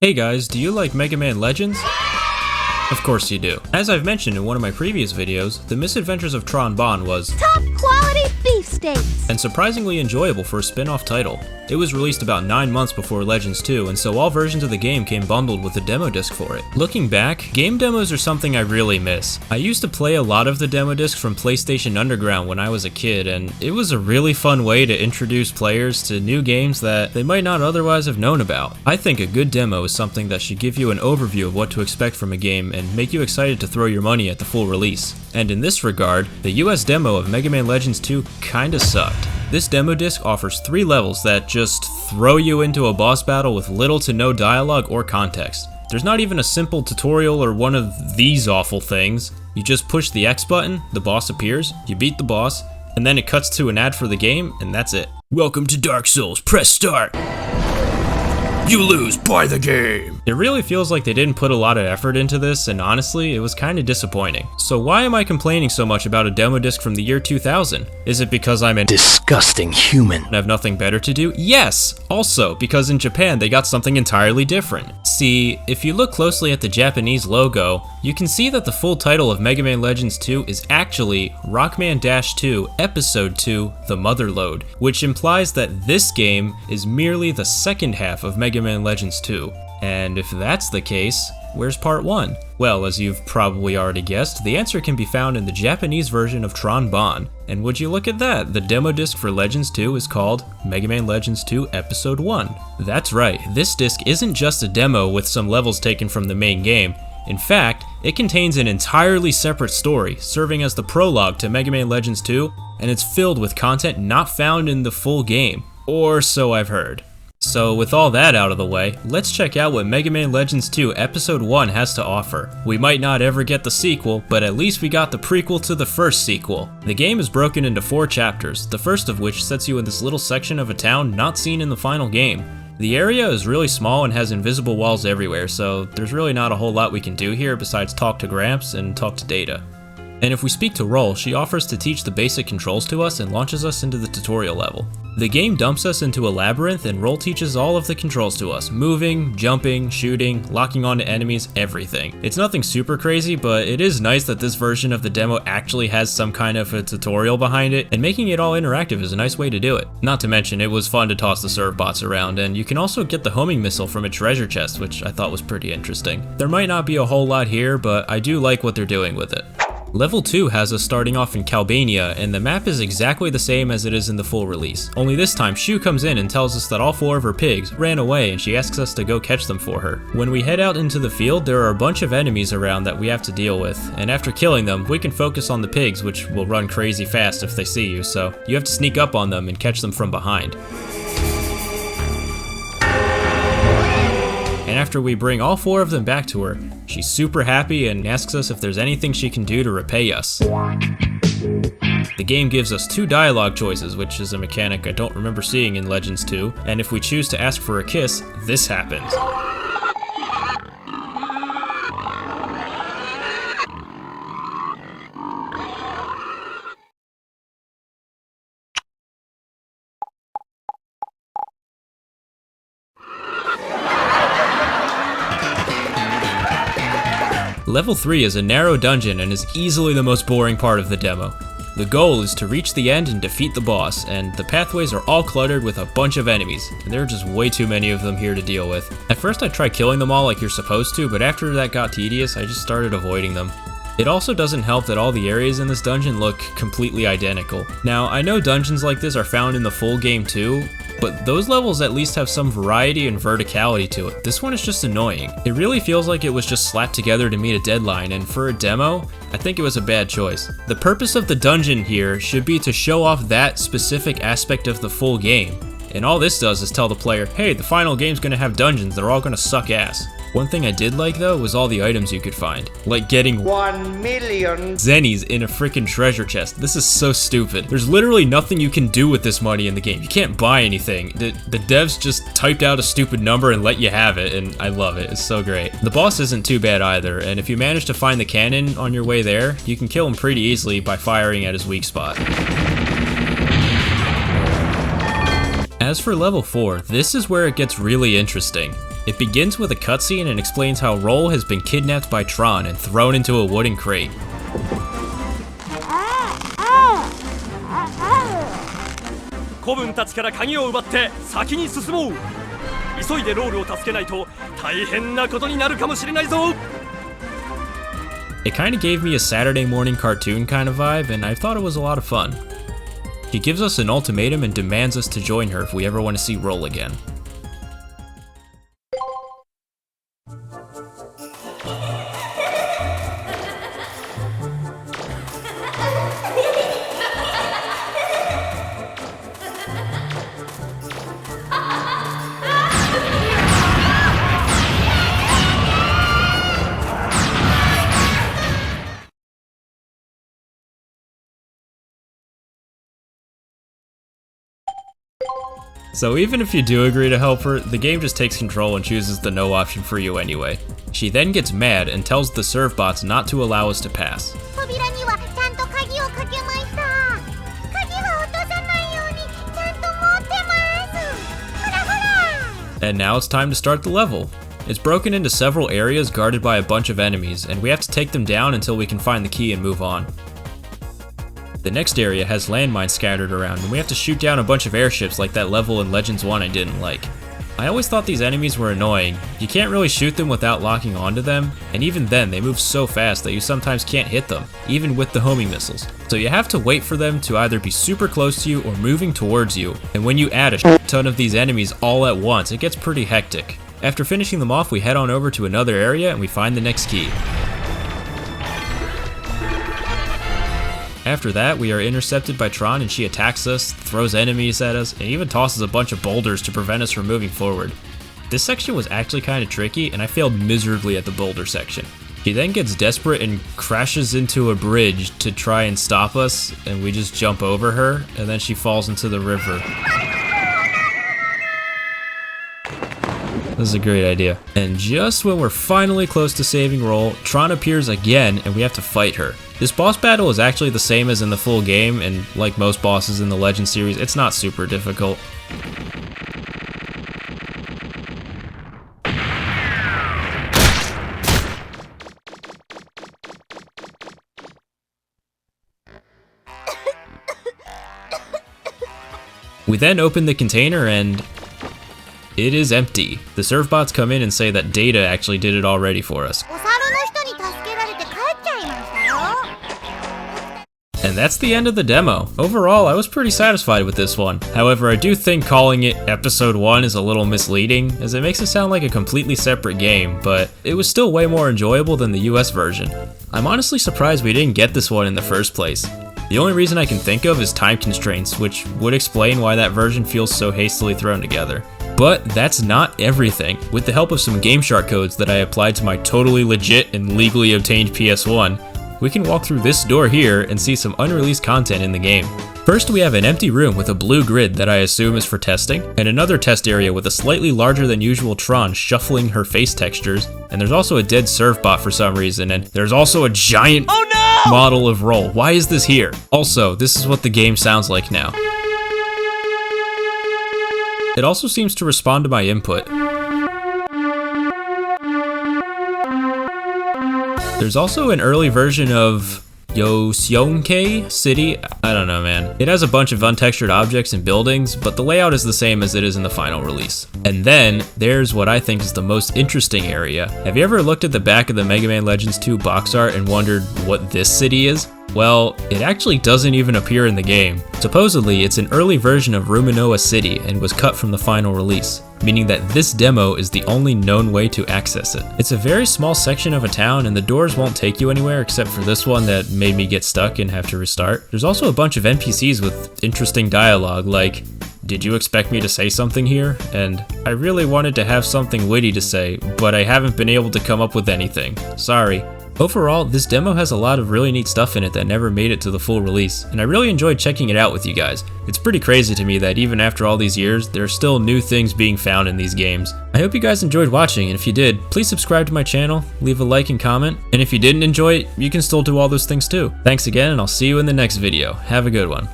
Hey guys, do you like Mega Man Legends? Of course you do. As I've mentioned in one of my previous videos, the Misadventures of Tron Bonne was top quality beefsteaks and surprisingly enjoyable for a spin-off title. It was released about 9 months before Legends 2, and so all versions of the game came bundled with a demo disc for it. Looking back, game demos are something I really miss. I used to play a lot of the demo discs from PlayStation Underground when I was a kid, and it was a really fun way to introduce players to new games that they might not otherwise have known about. I think a good demo is something that should give you an overview of what to expect from a game and make you excited to throw your money at the full release. And in this regard, the US demo of Mega Man Legends 2 kinda sucked. This demo disc offers 3 levels that just throw you into a boss battle with little to no dialogue or context. There's not even a simple tutorial or one of these awful things. You just push the X button, the boss appears, you beat the boss, and then it cuts to an ad for the game, and that's it. Welcome to Dark Souls, press start! You lose, buy the game! It really feels like they didn't put a lot of effort into this, and honestly, it was kinda disappointing. So why am I complaining so much about a demo disc from the year 2000? Is it because I'm a disgusting human and have nothing better to do? Yes! Also, because in Japan they got something entirely different. See, if you look closely at the Japanese logo, you can see that the full title of Mega Man Legends 2 is actually Rockman-2 Episode 2 The Motherlode, which implies that this game is merely the second half of Mega Man Legends 2. And if that's the case, where's part 1? Well, as you've probably already guessed, the answer can be found in the Japanese version of Tron Bonne. And would you look at that, the demo disc for Legends 2 is called Mega Man Legends 2 Episode 1. That's right, this disc isn't just a demo with some levels taken from the main game. In fact, it contains an entirely separate story, serving as the prologue to Mega Man Legends 2, and it's filled with content not found in the full game. Or so I've heard. So with all that out of the way, let's check out what Mega Man Legends 2 Episode 1 has to offer. We might not ever get the sequel, but at least we got the prequel to the first sequel. The game is broken into 4 chapters, the first of which sets you in this little section of a town not seen in the final game. The area is really small and has invisible walls everywhere, so there's really not a whole lot we can do here besides talk to Gramps and talk to Data. And if we speak to Roll, she offers to teach the basic controls to us and launches us into the tutorial level. The game dumps us into a labyrinth and Roll teaches all of the controls to us. Moving, jumping, shooting, locking onto enemies, everything. It's nothing super crazy, but it is nice that this version of the demo actually has some kind of a tutorial behind it, and making it all interactive is a nice way to do it. Not to mention, it was fun to toss the serve bots around, and you can also get the homing missile from a treasure chest, which I thought was pretty interesting. There might not be a whole lot here, but I do like what they're doing with it. Level 2 has us starting off in Calbania, and the map is exactly the same as it is in the full release. Only this time, Shu comes in and tells us that all 4 of her pigs ran away and she asks us to go catch them for her. When we head out into the field, there are a bunch of enemies around that we have to deal with, and after killing them, we can focus on the pigs, which will run crazy fast if they see you, so you have to sneak up on them and catch them from behind. And after we bring all 4 of them back to her, she's super happy and asks us if there's anything she can do to repay us. The game gives us 2 dialogue choices, which is a mechanic I don't remember seeing in Legends 2, and if we choose to ask for a kiss, this happens. Level 3 is a narrow dungeon and is easily the most boring part of the demo. The goal is to reach the end and defeat the boss, and the pathways are all cluttered with a bunch of enemies, and there are just way too many of them here to deal with. At first I tried killing them all like you're supposed to, but after that got tedious, I just started avoiding them. It also doesn't help that all the areas in this dungeon look completely identical. Now, I know dungeons like this are found in the full game too, but those levels at least have some variety and verticality to it. This one is just annoying. It really feels like it was just slapped together to meet a deadline, and for a demo, I think it was a bad choice. The purpose of the dungeon here should be to show off that specific aspect of the full game, and all this does is tell the player, hey, the final game's gonna have dungeons, they're all gonna suck ass. One thing I did like though was all the items you could find, like getting 1 million zennies in a freaking treasure chest. This is so stupid. There's literally nothing you can do with this money in the game. You can't buy anything. The devs just typed out a stupid number and let you have it, and I love it. It's so great. The boss isn't too bad either, and if you manage to find the cannon on your way there, you can kill him pretty easily by firing at his weak spot. As for level 4, this is where it gets really interesting. It begins with a cutscene and explains how Roll has been kidnapped by Tron and thrown into a wooden crate. 子分たちから鍵を奪って先に進もう。急いでロールを助けないと大変なことになるかもしれないぞ。 It kind of gave me a Saturday morning cartoon kind of vibe, and I thought it was a lot of fun. She gives us an ultimatum and demands us to join her if we ever want to see Roll again. So even if you do agree to help her, the game just takes control and chooses the no option for you anyway. She then gets mad and tells the serve bots not to allow us to pass. And now it's time to start the level. It's broken into several areas guarded by a bunch of enemies, and we have to take them down until we can find the key and move on. The next area has landmines scattered around, and we have to shoot down a bunch of airships like that level in Legends 1 I didn't like. I always thought these enemies were annoying. You can't really shoot them without locking onto them, and even then they move so fast that you sometimes can't hit them, even with the homing missiles. So you have to wait for them to either be super close to you or moving towards you, and when you add a ton of these enemies all at once, it gets pretty hectic. After finishing them off, we head on over to another area and we find the next key. After that, we are intercepted by Tron and she attacks us, throws enemies at us, and even tosses a bunch of boulders to prevent us from moving forward. This section was actually kind of tricky, and I failed miserably at the boulder section. She then gets desperate and crashes into a bridge to try and stop us, and we just jump over her, and then she falls into the river. This is a great idea. And just when we're finally close to saving Roll, Tron appears again and we have to fight her. This boss battle is actually the same as in the full game, and like most bosses in the Legend series, it's not super difficult. We then open the container and it is empty. The serve bots come in and say that Data actually did it already for us. And that's the end of the demo. Overall, I was pretty satisfied with this one. However, I do think calling it Episode 1 is a little misleading, as it makes it sound like a completely separate game, but it was still way more enjoyable than the US version. I'm honestly surprised we didn't get this one in the first place. The only reason I can think of is time constraints, which would explain why that version feels so hastily thrown together. But that's not everything. With the help of some GameShark codes that I applied to my totally legit and legally obtained PS1, we can walk through this door here and see some unreleased content in the game. First, we have an empty room with a blue grid that I assume is for testing, and another test area with a slightly larger than usual Tron shuffling her face textures, and there's also a dead serve bot for some reason, and there's also a giant model of Roll. Why is this here? Also, this is what the game sounds like now. It also seems to respond to my input. There's also an early version of Yoseonke City. I don't know, man. It has a bunch of untextured objects and buildings, but the layout is the same as it is in the final release. And then there's what I think is the most interesting area. Have you ever looked at the back of the Mega Man Legends 2 box art and wondered what this city is? Well, it actually doesn't even appear in the game. Supposedly, it's an early version of Ruminoa City and was cut from the final release, meaning that this demo is the only known way to access it. It's a very small section of a town and the doors won't take you anywhere except for this one that made me get stuck and have to restart. There's also a bunch of NPCs with interesting dialogue like, "Did you expect me to say something here?" And "I really wanted to have something witty to say, but I haven't been able to come up with anything. Sorry." Overall, this demo has a lot of really neat stuff in it that never made it to the full release, and I really enjoyed checking it out with you guys. It's pretty crazy to me that even after all these years, there are still new things being found in these games. I hope you guys enjoyed watching, and if you did, please subscribe to my channel, leave a like and comment, and if you didn't enjoy it, you can still do all those things too. Thanks again, and I'll see you in the next video. Have a good one.